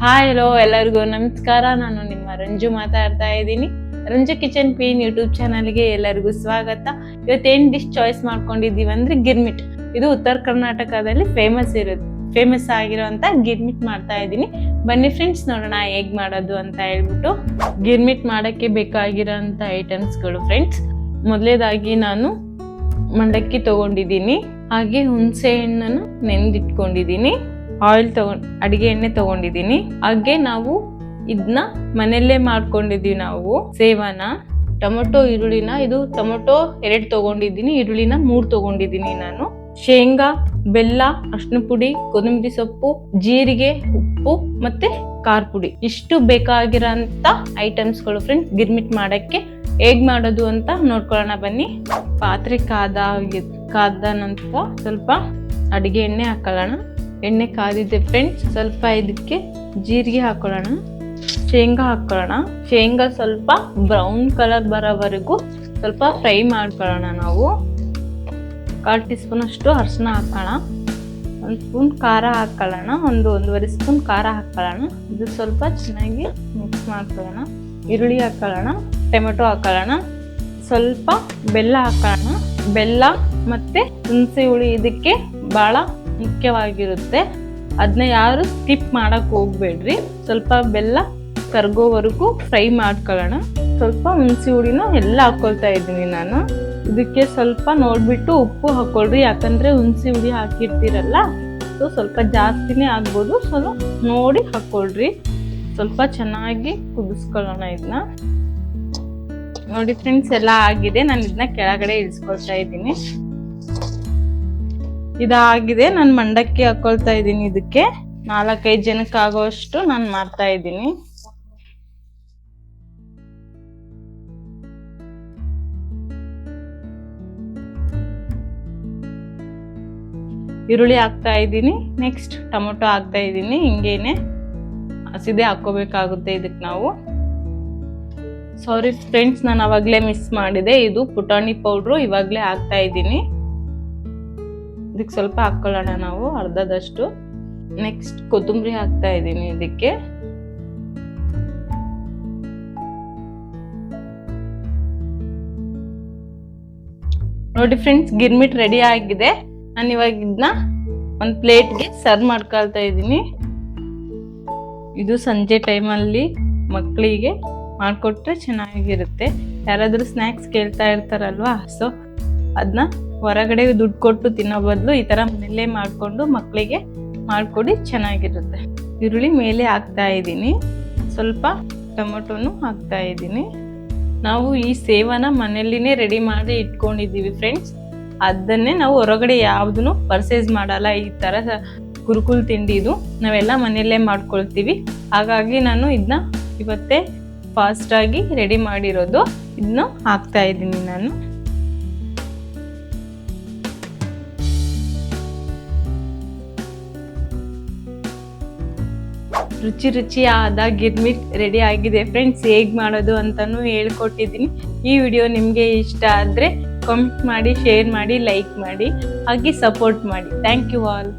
Hi hello ಎಲ್ಲರಿಗೂ ನಮಸ್ಕಾರ. ನಾನು ನಿಮ್ಮ ರಂಜು ಮಾತಾಡ್ತಾ ಇದ್ದೀನಿ. ರಂಜು ಕಿಚನ್ ಕ್ವೀನ್ ಯೂಟ್ಯೂಬ್ ಚಾನಲ್ಗೆ ಎಲ್ಲರಿಗೂ ಸ್ವಾಗತ. ಇವತ್ತೇನು ಡಿಶ್ ಚಾಯ್ಸ್ ಮಾಡ್ಕೊಂಡಿದ್ದೀವಿ ಅಂದ್ರೆ ಗಿರ್ಮಿಟ್. ಇದು ಉತ್ತರ ಕರ್ನಾಟಕದಲ್ಲಿ ಫೇಮಸ್ ಆಗಿರೋಂಥ ಗಿರ್ಮಿಟ್ ಮಾಡ್ತಾ ಇದ್ದೀನಿ. ಬನ್ನಿ ಫ್ರೆಂಡ್ಸ್, ನೋಡೋಣ ಹೇಗ್ ಮಾಡೋದು ಅಂತ ಹೇಳ್ಬಿಟ್ಟು. ಗಿರ್ಮಿಟ್ ಮಾಡೋಕ್ಕೆ ಬೇಕಾಗಿರೋಂಥ ಐಟಮ್ಸ್ಗಳು ಫ್ರೆಂಡ್ಸ್, ಮೊದಲೇದಾಗಿ ನಾನು ಮಂಡಕ್ಕಿ ತಗೊಂಡಿದ್ದೀನಿ, ಹಾಗೆ ಹುಣಸೆ ಹಣ್ಣನ್ನು ನೆಂದಿಟ್ಕೊಂಡಿದ್ದೀನಿ, ಅಡಿಗೆ ಎಣ್ಣೆ ತಗೊಂಡಿದ್ದೀನಿ, ಹಾಗೆ ನಾವು ಇದನ್ನ ಮನೆಯಲ್ಲೇ ಮಾಡ್ಕೊಂಡಿದೀವಿ. ನಾವು ಸೇವನ, ಟೊಮೊಟೊ, ಈರುಳ್ಳಿನ, ಇದು ಟೊಮೊಟೊ 2 ತಗೊಂಡಿದ್ದೀನಿ, ಈರುಳ್ಳಿನ 3 ತಗೊಂಡಿದ್ದೀನಿ ನಾನು, ಶೇಂಗಾ, ಬೆಲ್ಲ, ಅರಿಶಿನ ಪುಡಿ, ಕೊತ್ತಂಬರಿ ಸೊಪ್ಪು, ಜೀರಿಗೆ, ಉಪ್ಪು ಮತ್ತೆ ಖಾರ ಪುಡಿ. ಇಷ್ಟು ಬೇಕಾಗಿರೋಂಥ ಐಟಮ್ಸ್ಗಳು ಫ್ರೆಂಡ್ಸ್ ಗಿರ್ಮಿಟ್ ಮಾಡಕ್ಕೆ. ಹೇಗ್ ಮಾಡೋದು ಅಂತ ನೋಡ್ಕೊಳ್ಳೋಣ ಬನ್ನಿ. ಪಾತ್ರೆ ಕಾದ ನಂತರ ಸ್ವಲ್ಪ ಅಡಿಗೆ ಎಣ್ಣೆ ಹಾಕೊಳ್ಳೋಣ. ಎಣ್ಣೆ ಕಾದಿದೆ ಫ್ರೆಂಡ್ಸ್, ಸ್ವಲ್ಪ ಇದಕ್ಕೆ ಜೀರಿಗೆ ಹಾಕೊಳ್ಳೋಣ, ಶೇಂಗಾ ಹಾಕೊಳ್ಳೋಣ. ಶೇಂಗಾ ಸ್ವಲ್ಪ ಬ್ರೌನ್ ಕಲರ್ ಬರೋವರೆಗೂ ಸ್ವಲ್ಪ ಫ್ರೈ ಮಾಡ್ಕೊಳ್ಳೋಣ. ನಾವು 1/4 ಟೀ ಸ್ಪೂನ್ ಅಷ್ಟು ಅರಿಶಿನ ಹಾಕೋಣ, 1 ಸ್ಪೂನ್ ಖಾರ ಹಾಕೊಳ್ಳೋಣ, 1.5 ಸ್ಪೂನ್ ಖಾರ ಹಾಕೊಳ್ಳೋಣ. ಇದು ಸ್ವಲ್ಪ ಚೆನ್ನಾಗಿ ಮಿಕ್ಸ್ ಮಾಡ್ಕೊಳ್ಳೋಣ. ಈರುಳ್ಳಿ ಹಾಕೊಳ್ಳೋಣ, ಟೊಮೆಟೊ ಹಾಕೊಳ್ಳೋಣ, ಸ್ವಲ್ಪ ಬೆಲ್ಲ ಹಾಕೋಣ. ಬೆಲ್ಲ ಮತ್ತೆ ಹುಣಸೆ ಹುಳಿ ಇದಕ್ಕೆ ಬಹಳ ಮುಖ್ಯವಾಗಿರುತ್ತೆ, ಅದನ್ನ ಯಾರು ಸ್ಕಿಪ್ ಮಾಡಕ್ ಹೋಗ್ಬೇಡ್ರಿ. ಸ್ವಲ್ಪ ಬೆಲ್ಲ ಕರ್ಗೋವರೆಗೂ ಫ್ರೈ ಮಾಡ್ಕೊಳ್ಳೋಣ. ಸ್ವಲ್ಪ ಹುಣಸೆ ಹುಳಿನ ಎಲ್ಲ ಹಾಕೊಳ್ತಾ ಇದ್ದೀನಿ ನಾನು. ಇದಕ್ಕೆ ಸ್ವಲ್ಪ ನೋಡ್ಬಿಟ್ಟು ಉಪ್ಪು ಹಾಕೊಳ್ರಿ, ಯಾಕಂದ್ರೆ ಹುಣಸೆ ಹುಳಿ ಹಾಕಿರ್ತೀರಲ್ಲ, ಸೊ ಸ್ವಲ್ಪ ಜಾಸ್ತಿನೇ ಆಗ್ಬೋದು, ಸ್ವಲ್ಪ ನೋಡಿ ಹಾಕೊಳ್ರಿ. ಸ್ವಲ್ಪ ಚೆನ್ನಾಗಿ ಕುದಿಸ್ಕೊಳ್ಳೋಣ. ಇದನ್ನ ನೋಡಿ ಫ್ರೆಂಡ್ಸ್, ಎಲ್ಲ ಆಗಿದೆ. ನಾನು ಇದನ್ನ ಕೆಳಗಡೆ ಇಳಿಸ್ಕೊಳ್ತಾ ಇದ್ದೀನಿ. ಇದಾಗಿದೆ, ನಾನು ಮಂಡಕ್ಕಿ ಹಾಕೊಳ್ತಾ ಇದ್ದೀನಿ. ಇದಕ್ಕೆ 4-5 ಜನಕ್ಕೆ ಆಗೋಷ್ಟು ನಾನು ಮಾಡ್ತಾ ಇದ್ದೀನಿ. ಈರುಳ್ಳಿ ಹಾಕ್ತಾ ಇದ್ದೀನಿ, ನೆಕ್ಸ್ಟ್ ಟೊಮೊಟೊ ಹಾಕ್ತಾ ಇದ್ದೀನಿ. ಹಿಂಗೇನೆ ಹಸಿದೆ ಹಾಕೋಬೇಕಾಗುತ್ತೆ ಇದಕ್ಕೆ ನಾವು. ಸಾರಿ ಫ್ರೆಂಡ್ಸ್, ನಾನು ಅವಾಗಲೇ ಮಿಸ್ ಮಾಡಿದೆ. ಇದು ಪುಟಾಣಿ ಪೌಡ್ರು ಇವಾಗಲೇ ಹಾಕ್ತಾ ಇದ್ದೀನಿ. ಇದಕ್ಕೆ ಸ್ವಲ್ಪ ಹಾಕೊಳ್ಳೋಣ ನಾವು, ಅರ್ಧದಷ್ಟು. ನೆಕ್ಸ್ಟ್ ಕೊತ್ತಂಬರಿ ಹಾಕ್ತಾ ಇದ್ದೀನಿ ಇದಕ್ಕೆ. ನೋಡಿ ಫ್ರೆಂಡ್ಸ್, ಗಿರ್ಮಿಟ್ ರೆಡಿ ಆಗಿದೆ. ನಾನು ಇವಾಗ ಇದನ್ನ ಒಂದು ಪ್ಲೇಟ್ಗೆ ಸರ್ವ್ ಮಾಡ್ಕೊಳ್ತಾ ಇದ್ದೀನಿ. ಇದು ಸಂಜೆ ಟೈಮಲ್ಲಿ ಮಕ್ಕಳಿಗೆ ಮಾಡಿಕೊಟ್ರೆ ಚೆನ್ನಾಗಿರುತ್ತೆ. ಯಾರಾದರೂ ಸ್ನ್ಯಾಕ್ಸ್ ಕೇಳ್ತಾ ಇರ್ತಾರಲ್ವಾ, ಸೊ ಅದನ್ನ ಹೊರಗಡೆ ದುಡ್ಡು ಕೊಟ್ಟು ತಿನ್ನೋ ಬದಲು ಈ ಥರ ಮನೆಯಲ್ಲೇ ಮಾಡಿಕೊಂಡು ಮಕ್ಕಳಿಗೆ ಮಾಡಿಕೊಡಿ, ಚೆನ್ನಾಗಿರುತ್ತೆ. ಈರುಳ್ಳಿ ಮೇಲೆ ಹಾಕ್ತಾ ಇದ್ದೀನಿ, ಸ್ವಲ್ಪ ಟೊಮೊಟೊನು ಹಾಕ್ತಾ ಇದ್ದೀನಿ. ನಾವು ಈ ಸೇವನ ಮನೆಯಲ್ಲಿನೇ ರೆಡಿ ಮಾಡಿ ಇಟ್ಕೊಂಡಿದ್ದೀವಿ ಫ್ರೆಂಡ್ಸ್, ಅದನ್ನೇ ನಾವು ಹೊರಗಡೆ ಯಾವುದನ್ನು ಪರ್ಚೇಸ್ ಮಾಡಲ್ಲ. ಈ ಥರ ಕುರುಕುಲ್ ತಿಂಡಿದು ನಾವೆಲ್ಲ ಮನೆಯಲ್ಲೇ ಮಾಡ್ಕೊಳ್ತೀವಿ. ಹಾಗಾಗಿ ನಾನು ಇದನ್ನ ಇವತ್ತೇ ಫಾಸ್ಟಾಗಿ ರೆಡಿ ಮಾಡಿರೋದು. ಇದನ್ನ ಹಾಕ್ತಾ ಇದ್ದೀನಿ ನಾನು. ರುಚಿಯಾದ ಗಿರ್ಮಿಟ್ ರೆಡಿ ಆಗಿದೆ ಫ್ರೆಂಡ್ಸ್. ಹೇಗ್ ಮಾಡೋದು ಅಂತಾನು ಹೇಳ್ಕೊಟ್ಟಿದ್ದೀನಿ. ಈ ವಿಡಿಯೋ ನಿಮಗೆ ಇಷ್ಟ ಆದರೆ ಕಾಮೆಂಟ್ ಮಾಡಿ, ಶೇರ್ ಮಾಡಿ, ಲೈಕ್ ಮಾಡಿ, ಹಾಗೆ ಸಪೋರ್ಟ್ ಮಾಡಿ. Thank you all.